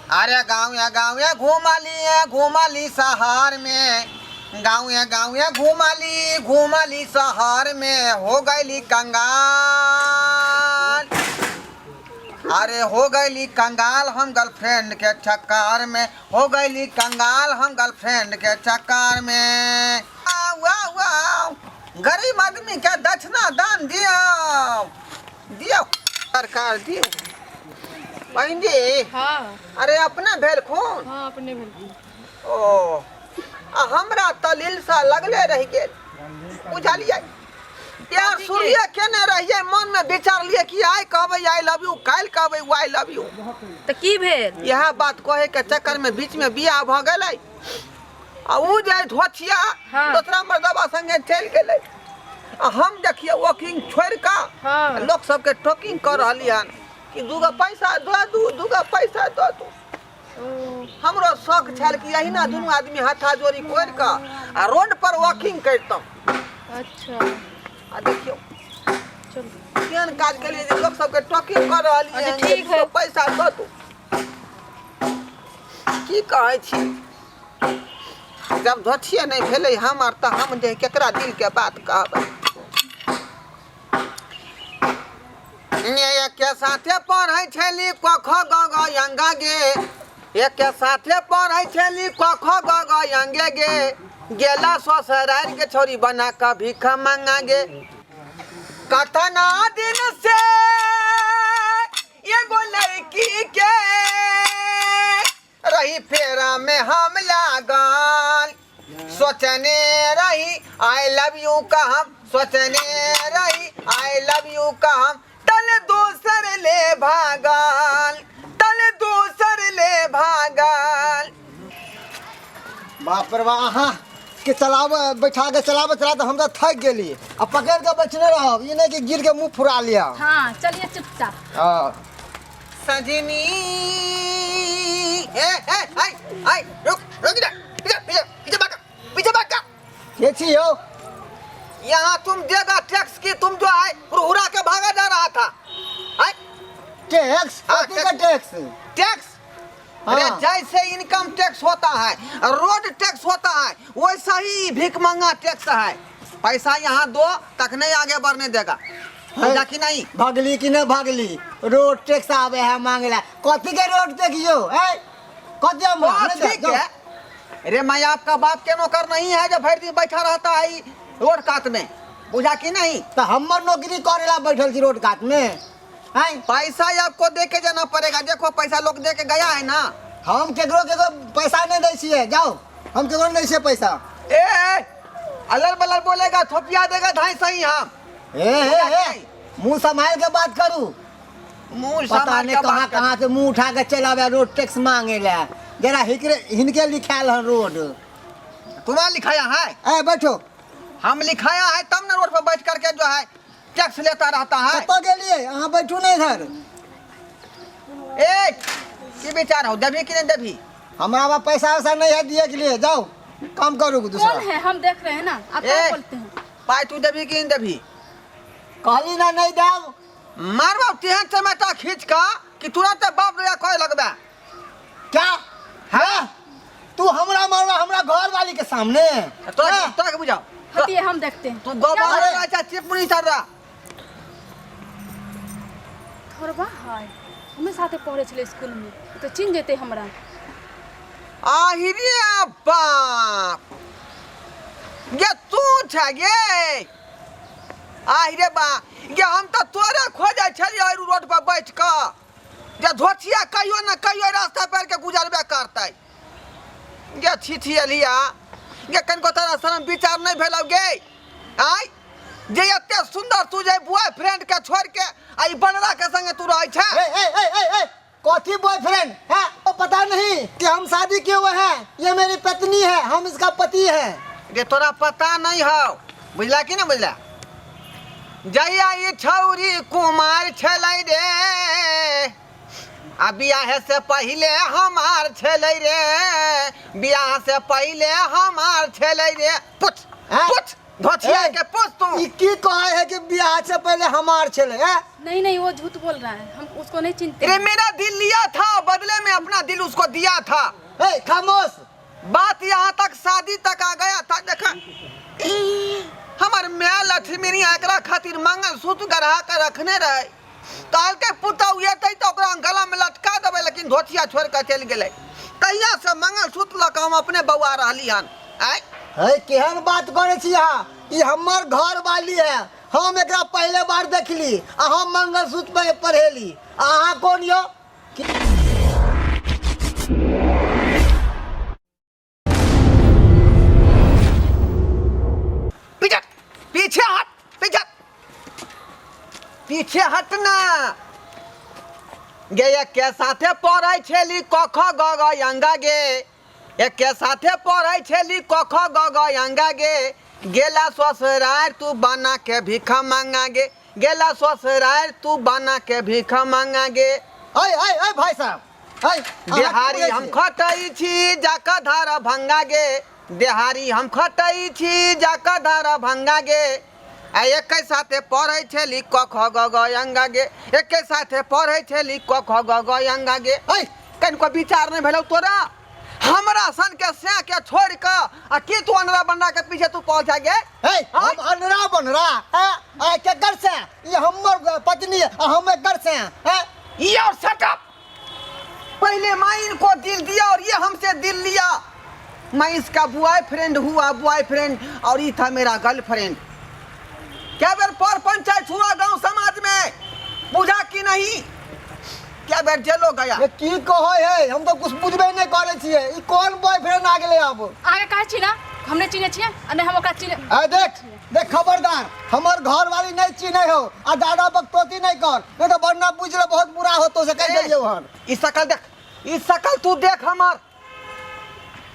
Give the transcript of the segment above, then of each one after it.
अरे गाँव घूमली शहर में, गाँव घूमली शहर में हो गईली कंगाल। अरे हो गईली कंगाल हम गर्लफ्रेंड के चक्कर में, हो गईली कंगाल हम गर्लफ्रेंड के चक्कर में। गरीब आदमी के दक्षिणा दान दियो सरकार दियो। बहन जी हाँ। अरे अपने भेल खून? हाँ अपने भेल। ओ हमरा तलिल सा लगले रह गेल, बुझलिए यार। सूर्य केने रहिए मन में विचार लिए कि आइ कहबै आई लव यू, काल कहबै आई लव यू, तो की भेल? यह बात कहे के चक्कर में बीच में बियाह भ गेलै। आ उ जे धोछिया दूसरा मर्दबा संगे चल गेलै। हम देखिए वॉकिंग छोड़ का लोग सबके टॉकिंग कर रहली हन कि दूगो पैसा दो दूगो पैसा दो तू। हमरो शौक छल कि यही ना दोनों आदमी हाथा जोड़ी कोर का आ रोड पर वॉकिंग करतम। अच्छा आ देखियो चलो केन काज के लिए लोग सबके टॉकिंग कर रहली है। ठीक है पैसा दो तू। की कहै छी जब धोछिए नहीं भेले हमर त हम जे केकरा दिल के बात कहबै। एक के साथे पढ़ै छली क ख ग ग यंगा गे, एक के साथे पढ़ै छली क ख ग ग यंगे गे, गेला ससुराल के छोरी बना का भीख मांगा गे। कतना दिन से एगो लड़की के रही फेरा में हम लागल, सोचने रही आई लव यू का हम, सोचने रही आई लव यू का हम, तल दूसर ले भागल, तल दूसर ले भागल। बाप रे वाह के चलाव बैठा के चलाते हम तो थक गेली। अब पकड़ के बैठने रहो, ये नहीं कि गिर के मुंह फुरा लिया। हाँ चलिए चुपचाप। हां सजनी ए रुक इधर पीछे भाग। ये छी हो यहाँ तुम देगा टैक्स की, तुम जो है हुरा के भागा जा रहा था। टैक्स कथी का टैक्स? टैक्स अरे जैसे इनकम टैक्स होता है, रोड टैक्स होता है, वैसा ही भीख मंगा टैक्स है। पैसा यहाँ दो तक नहीं आगे बढ़ने देगा, समझा कि नहीं? भागली कि नहीं भागली? रोड टैक्स आवे है मांगला। कथी के रोड टैक्स यो है? ठीक है। अरे मैं आपका बाप के नौकर नहीं है जो भर दिन बैठा रहता है रोड काट में, बुझा कि नहीं? तो हमर नौकरी करेला बैठल छी रोड काट में। पैसा आपको दे के जाना पड़ेगा। देखो पैसा लोग दे के गया है ना। हम केकरो पैसा नहीं दै छिए, जाओ हम केकरो नहीं छिए पैसा। ए अलल बलल बोलेगा, थोपिया देगा धाई सही हम। ए मुंह संभाल के बात करू। मुंह पता नहीं कहां से मुंह उठा के चल आवे रोड टैक्स मांगे ले। जरा हिनके लिखायल है रोड। तुम्हारा लिखाया है? ए बैठो। हम लिखाया है तब ना रोड पर बैठ करके जो है टैक्स लेता रहता है। कतो गेलिए? यहाँ बैठू नहीं इधर। ए की विचार हो, देवी कि नहीं देवी? हमारा पैसा वैसा नहीं है दिए के लिए, जाओ काम करो दूसरा। कौन है? हम देख रहे हैं ना, आप क्या बोलते हैं? पाई तू देवी कि नहीं देवी? कहली ना नहीं देव। मारवा तेहन चमेटा खींच का कि तुरंत बाप रे कोई लगबा। क्या है? तू हमरा मारवा हमरा घर वाली के सामने? तो के बुझाओ। हटिए हम देखते हैं। तू गोबर अच्छा चिप नहीं चल रहा। थोड़बा है हमें साथे पढ़े छले स्कूल में, तो चिन जेते हमरा। आहिरे बाप ये तू छ गे। आहिरे बा ये हम तो तोरे खोजे छलिए रोड पर बैठ के, जे धोछिया कहियो ना कहियो रास्ता पर के गुजरबे करतै। ये छिछियलिया ये कनको तरह शर्म विचार नहीं भेलौ गे। आई जे एते सुंदर तू जे बॉयफ्रेंड के छोड़ के आई बनरा के संगे तू रहै छ। ए कथी बॉयफ्रेंड है? वो पता नहीं कि हम शादी किए हुए हैं, ये मेरी पत्नी है, हम इसका पति है। रे तोरा पता नहीं हो, बुझला कि नहीं बुझला? जहिया ई छौरी कुमार छलै रे, आ बियाह से पहले हमार छलै रे, बियाह से पहले हमार छलै रे। पूछ धोछिया के पूछ तू। ई की कहे है कि बियाह से पहले हमार छले है? नहीं वो झूठ बोल रहा है, हम उसको नहीं चिंते। रे मेरा दिल लिया था, बदले में अपना दिल उसको ए खामोश। बात यहाँ तक शादी तक आ गया था। देखा हमार मैं लक्ष्मी एकरा खातिर मंगल सूत्र गढ़ा कर रखने रहे, काल के पुता हुए तो ओकरा गला में लटका देवे, लेकिन धोतिया छोड़ कर चल गए। कहिया से मंगल सूत्र लग हम अपने बउआ रहली हन। आय है केहन बात करे छी अहाँ? ई हमर घर वाली है, हम एकरा पहले बार देखली आ हम मंगलसूत्र पे पढ़ेली। अहाँ कौन यो? पीछे हट, पीछे हटना। गे एक के साथे पढ़ै छली क ख ग ग अंगा गे, एक के साथे पढ़ै छली क ख ग ग अंगा गे, गेला ससुरार तू बना के भीखा मांगा गे, गेला ससुरार तू बना के भीखा मांगा गे। ऐ भाई साहब, ऐ देहारी हम खटै छी जाका धारा भंगा गे, देहारी हम खटै छी जाका धारा भंगा गे। एक साथे पढ़ै छली क ख ग ग अंगा गे, एक साथे पढ़ै छली क ख ग ग अंगा गे। कनिको विचार नहीं भेलौ तोरा? हमरा सन के से के छोड़ के आ की तू अनरा बनरा के पीछे तू पहुंचा गे? हम अनरा बनरा है के घर से? ये हमर पत्नी है, हम घर से हैं। ये और सटअप। पहले मैं इनको दिल दिया और ये हमसे दिल लिया। मैं इसका बॉयफ्रेंड हुआ, बॉयफ्रेंड, और ये था मेरा गर्लफ्रेंड। क्या बेर पर पंचायत हुआ गांव समाज में, बुझा कि नहीं? क्या बेर जेलो गया? ये की कहो है? हम तो कुछ बुझबे नहीं करे छिए। ई कौन बॉयफ्रेंड आ गेले? अब आगे कहे छी ना हमने चिन्हे छिए आ नहीं हम ओकरा चिन्हे। आ देख खबरदार, हमर घर वाली नहीं चिन्हे हो आ दादा बकतोती नहीं कर, नहीं तो वरना बुझले बहुत बुरा हो तो से कह देलियो हन। ई शकल देख, ई शकल तू देख हमर।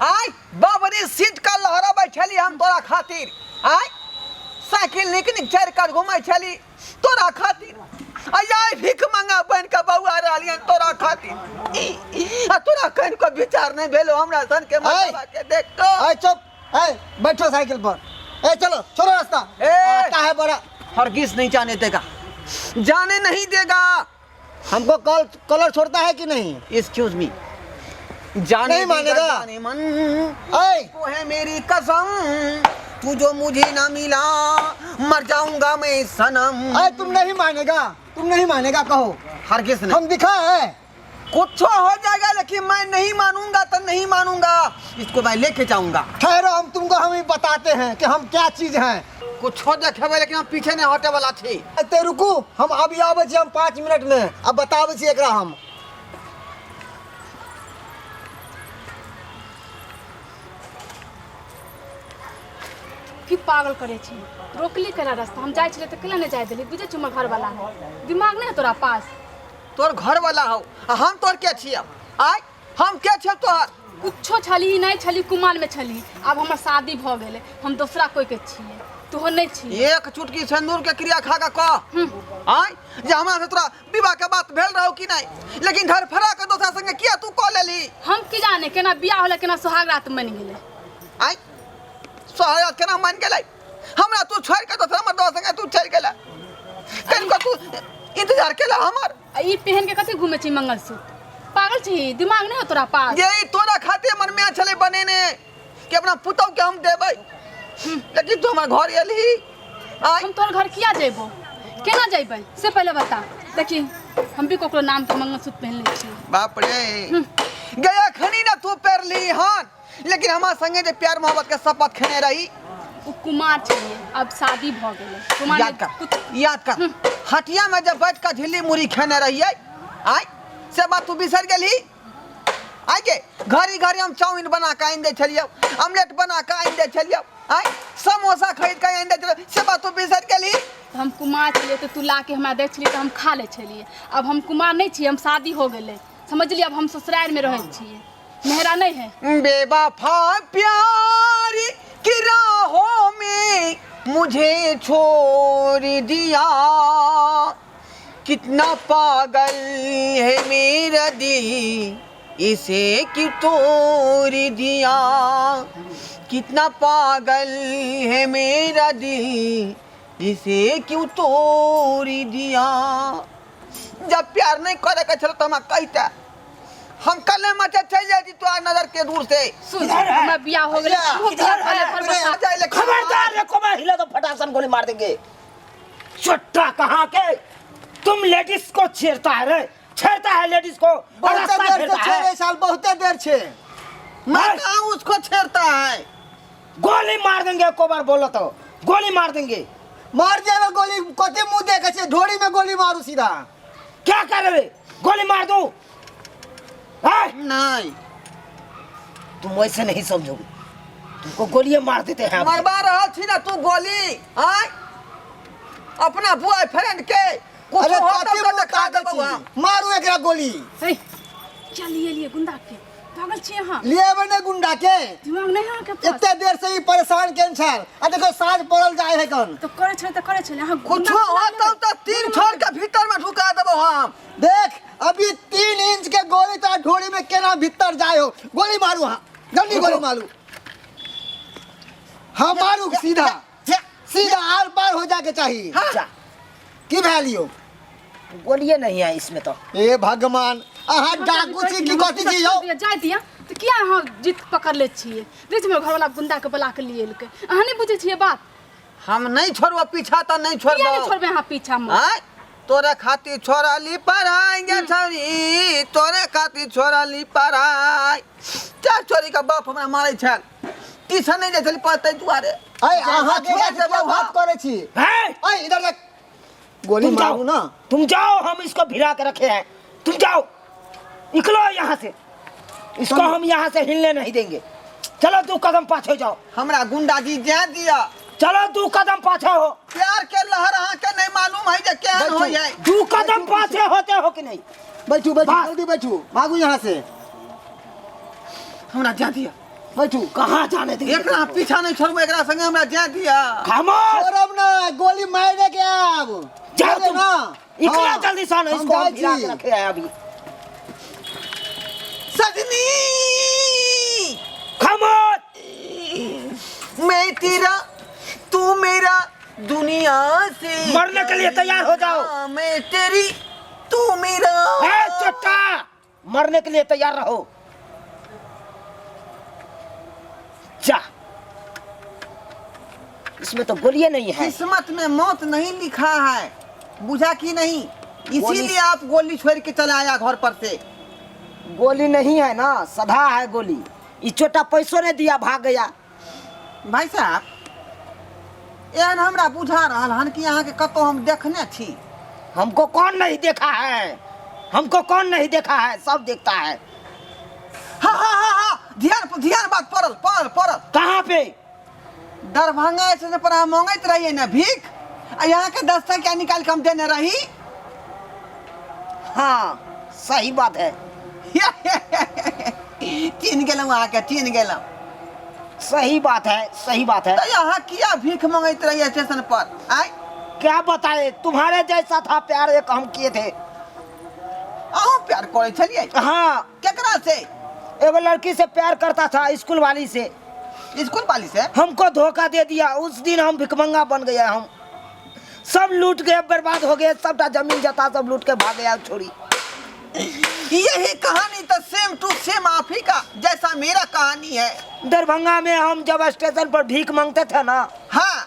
आय बाबरी सीट का लहरा बैठली हम तोरा खातिर। आय साइकिल निक चढ़ कर घुमै छली तोरा खातिर। आय भीख मंगा बन के बउआ रहलियन तोरा खातिर। आ तोरा कहीं को विचार नहीं भेलो हमरा सन के मतवा के देख तो। आय चुप, आय बैठो साइकिल पर। ए चलो छोड़ो रास्ता। आता है बड़ा। हरगिज नहीं जाने देगा, जाने नहीं देगा। हमको कलर छोड़ता है कि नहीं? एक्सक्यूज मी, जाने नहीं मानेगा। जाने मन को है मेरी कसम, तू जो मुझे ना मिला मर जाऊंगा मैं सनम। अरे तुम नहीं मानेगा, तुम नहीं मानेगा कहो। हरगिज नहीं। हम दिखा है कुछ हो जाएगा लेकिन मैं नहीं मानूंगा तो नहीं मानूंगा, इसको मैं लेके जाऊंगा। ठहरो, हम तुमको हम ही बताते हैं कि हम क्या चीज हैं। कुछ हो देखे लेकिन हम पीछे नहीं हटे वाला थे। ते रुकू, हम अभी आवे छी, हम 5 मिनट में अब बतावे छी एकरा हम। की पागल करे छी, रोकली केना रास्ता? हम जाय छले त केला नहीं जाय देली? बुझे छी हमर घर वाला है, दिमाग नहीं है तोरा पास? तोर घर वाला हो, हम तोर के छियै? आय हम के छियै तोहर? कुछो छली नहीं छली, कुमार में छली। अब हमर शादी भ गेले, हम दूसरा कोई के छियै, तू हो नहीं छी। एक चुटकी सिंदूर के क्रिया खा के कह आय जे हमरा से तोरा विवाह के बात भेल रहौ कि नहीं, लेकिन घर फरा के दोसरा संगे किया तू कह लेली? हम की जाने केना बियाह होला, केना सोहाग रात मन गेले। आय सोहाग केना मन गेलै? हमरा तू छोड़ के दोसरा मर्द संगे तू चल गेला, कनिको तू इंतजार केला हमर। ई पहन के कथि घूमे छी मंगलसूत्र? पागल छी, दिमाग नहीं हो तोरा पास? ये तोरा खातिर मन में चले बनेने कि अपना पुतौ के हम देबै, लेकिन तू हमर घर एलही। हम तोर घर किया जेबो, केना जेबै से पहले बता। देखी हम भी कोकरो नाम के मंगलसूत्र पहन ले छी। बाप रे गया खनी ना तू पेरली हन, लेकिन हमार संगे जे प्यार मोहब्बत के शपथ खेने रही। उ कुमार छलिए, अब शादी भ गेले। कुमार याद कर हटिया में जब बैठ कर झिल्ली मुड़ी खेने रहिए, आय से बात तू बिसर गेली? आय के घड़ी घड़ी हम चाउमीन बना के आइन दे छलियो, ऑमलेट बना के आइन दे छलियो, आय समोसा खरीद के आइन दे छलियो, से बात तू बिसर गेली? हम कुमार छलिए तो तू ला के हमरा दे छलिए तो हम खा ले छलिए। अब हम कुमार नहीं छी, हम शादी हो गेले, समझ लिया। अब हम ससुराल में रहे छिए, मेहरा नहीं है। बेवफा प्यार की राहों में मुझे छोड़ दिया, कितना पागल है मेरा दिल, इसे क्यों तोड़ दिया, कितना पागल है मेरा दिल, इसे क्यों तोड़ दिया। जब प्यार नहीं करे के चलो तो हम कहता हम कल मचे चल जाती तो आ नजर के दूर से सुन मैं बियाह हो गेले तू घर वाले घर बसा खबरदार रे कोबा हिले तो फटासन गोली मार देंगे। चट्टा कहाँ के तुम लेडीज को छेड़ता है रे, छेड़ता है लेडीज को। बहुत देर से 6 साल बहुत देर से मैं कहाँ उसको छेड़ता है। गोली मार देंगे कोबार बोलो तो गोली मार देंगे। मार देवे गोली कोते मुंह देखे छे ढोड़ी में गोली मारू सीधा। क्या कर रहे गोली मार दूं? नहीं तुम वैसे नहीं समझोगे, तुमको गोलियां मार देते हैं। मरवा रहा थी ना तू गोली आय अपना बॉयफ्रेंड के कुछ अरे होता कोते तो मुंह दिखा काटे देबो हम। छी मारू एकरा गोली। ए क्या लिए गुंडा के पागल छी हां लिए बने गुंडा के दिमाग नहीं है के पास इतने देर से ही परेशान कैंसर आ देखो साँझ पड़ल जाए है कौन। तो करे छले हां कुछ होता तो 3 छोड़ के भीतर में ढुका देबो हम। देख अभी 3 इंच के गोली तो ढोड़ी में केना भीतर जाए हो। गोली मारू हाँ जल्दी गोली मारू। हाँ मारू सीधा सीधा आर पार हो जाके चाहिए। हाँ। की वैल्यू गोलियां नहीं है इसमें तो। ए भगवान अहाँ डाकू छी की कथी छी हो। जाय दिया तो क्या हां जीत पकड़ ले छिए बीच में घर वाला गुंडा के बुला के लिए लेके अहाँ नहीं बुझे छिए बात। हम नहीं छोड़बो पीछा तो नहीं क्या नहीं छोड़बो। छोड़बे हां पीछा में आय तोरे खातिर छोरा ली पढ़ाएंगे छौरी तोरे खातिर छोरा ली पढ़ाई। चार चोरी का बाप हमरा मारे छल ट्यूशन नहीं जाय पढ़ते दुआरे। अय अहाँ के क्या बात करे छी। हैं? अय इधर देख गोली तुम मारू जाओ ना। तुम जाओ, हम इसको भिड़ा के रखे हैं। तुम जाओ निकलो यहाँ से, इसको हम यहाँ से हिलने नहीं देंगे। चलो 2 कदम पाछे जाओ। हमरा गुंडा जी जा दिया चलो 2 कदम पाछे हो। प्यार के लहर अहाँ के नहीं मालूम है जे केहन हो जाए। 2 कदम पाछे होते हो कि नहीं? बैठू बैठू बात। जल्दी बैठू भागू यहाँ से। हमरा जा दिया बैठू कहाँ जाने देंगे? एकरा पीछा नहीं छोड़बो एकरा संगे हमरा जा दिया। खामोश छोड़ब ना गोली मारने के अब जाओ चले तुम। ना। इतना हाँ, जल्दी सा नहीं, हम इसको हम जाए भिड़ा छी। के रखे हैं अभी। सजनी खामोश मैं तेरा तू मेरा दुनिया से मरने के लिए तैयार हो जाओ। मैं तेरी तू मेरा। ए चट्टा मरने के लिए तैयार रहो। जा इसमें तो गोलियां नहीं है। किस्मत में मौत नहीं लिखा है बुझा कि नहीं, इसीलिए आप गोली छोड़ के चला आया घर पर से। गोली नहीं है ना, सधा है गोली। ये छोटा पैसों ने दिया भाग गया। भाई साहब एहन हमरा बुझा रहा हन कि यहाँ के कतो हम देखने छी। हमको कौन नहीं देखा है, हमको कौन नहीं देखा है, सब देखता है। हाँ हाँ हाँ हाँ ध्यान बात पड़ल पड़ल पड़ल। कहाँ पे? दरभंगा स्टेशन पर हम मांगत रहिए ना भीख आ यहाँ के 10 टका निकाल के हम देने रही। हाँ सही बात है, चीन गेलूँ अहाँ के चीन गेलूँ। सही बात है, सही बात है। तो यहाँ किया भीख मांगत रहिए स्टेशन पर आय। क्या बताए, तुम्हारे जैसा था प्यार एक हम किए थे। अहूँ प्यार करे छलिए? हाँ केकरा से? एगो लड़की से प्यार करता था, स्कूल वाली से। स्कूल वाली से? हमको धोखा दे दिया। उस दिन हम भिखमंगा बन गया। हम सब लूट गए, बर्बाद हो गए, सबका जमीन जता सब लूट के भाग गया छोड़ी। यही कहानी तो सेम टू सेम आप ही का जैसा मेरा कहानी है। दरभंगा में हम जब स्टेशन पर भीख मांगते थे ना, हाँ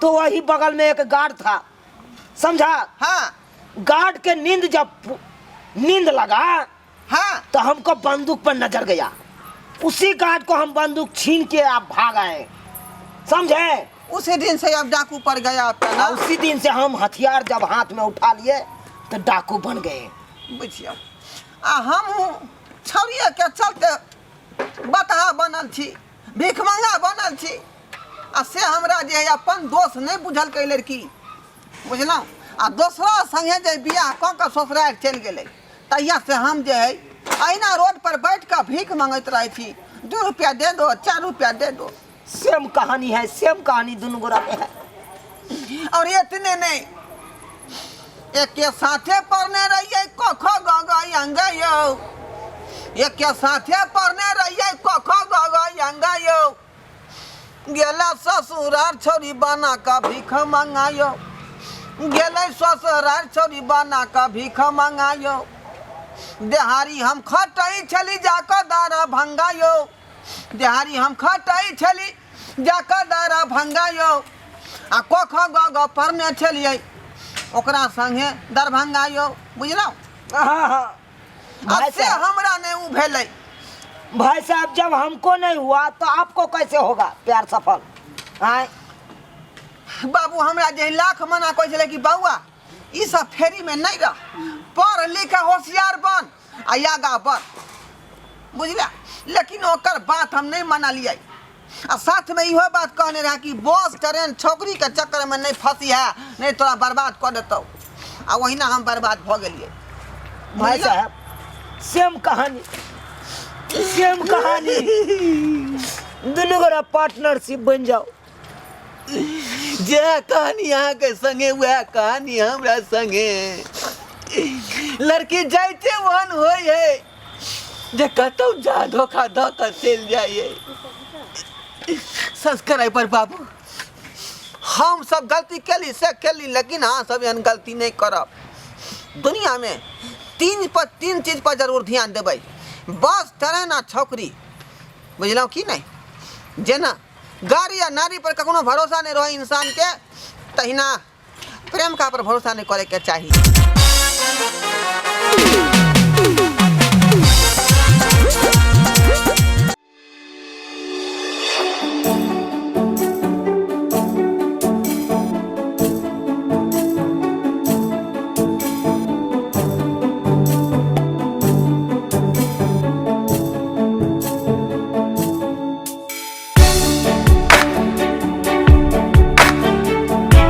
तो वही बगल में एक गार्ड था, समझा? हाँ गार्ड के नींद लगा हाँ तो हमको बंदूक पर नजर गया। उसी गार्ड को हम बंदूक छीन के आप भाग आए, समझे? उसी दिन से अब डाकू पड़ गया आपका ना। उसी दिन से हम हथियार जब हाथ में उठा लिए तो डाकू बन गए। बुझियो हम छौरिया के चलते बतहा बनल छी, भिखमंगा बनल छी आ से हमरा जे है अपन दोस्त नहीं बुझल के लड़की बुझलौं आ दोसरा संगे जे बियाह कऽ के ससुराल चलि गेलै तहिया से हम जे है अहिना रोड पर बैठ के भीख मांगत रहे छी। 2 रुपया दे दो 4 रुपया दे दो। सेम कहानी है, सेम कहानी दोनों गोरा में है। और इतने नहीं एक के साथे पढ़ने रहिए क ख ग घ अंग यो, एक के साथे पढ़ने रहिए क ख ग घ अंग यो, गेला ससुरार छोरी बना का भीख मंगायो, गेले ससुरार छोरी बना का भीख मंगायो। देहारी हम खटई छली जाकर दारा भंगा यो देहारी हम खटई छली जाकर दारा भंगा यो आ कोख ग परने छलिए ओकरा संगे दरभंगा यो बुझलौ हाँ हाँ भाई से साहब, हमरा नहीं उ भेलै भाई साहब जब हमको नहीं हुआ तो आपको कैसे होगा प्यार सफल? आए बाबू हमरा जे लाख मना कहै छलै कि बौआ ई सब फेरी में नहीं रह पढ़ लिख होशियार बन आ आगा बढ़ बुझला लेकिन ओकर बात हम नहीं मानलिए आ साथ में इहो बात कहने रहा कि बस ट्रेन छोकरी के चक्कर में नहीं फंसी है नहीं तोरा बर्बाद कर देतौ आ वहीना हम बर्बाद भ गेलिए भाई साहब सेम कहानी दोनों गोरा पार्टनरशिप बन जाओ। जे कहानी यहाँ के संगे वह कहानी हमरा संगे लड़की जाइते वन होय है जे कतौ जा धोखा द कर चल जाइए संस्कार पर बाबू हम सब गलती केली से केली लेकिन हाँ सब एहन गलती नहीं करब दुनिया में तीन चीज पर जरूर ध्यान देबै बस ट्रेन आ छोकरी बुझलौ कि नहीं जेना गाड़ी या नारी पर कखनो भरोसा नहीं रहो इंसान के तहिना प्रेम का पर भरोसा नहीं करे के चाहिए।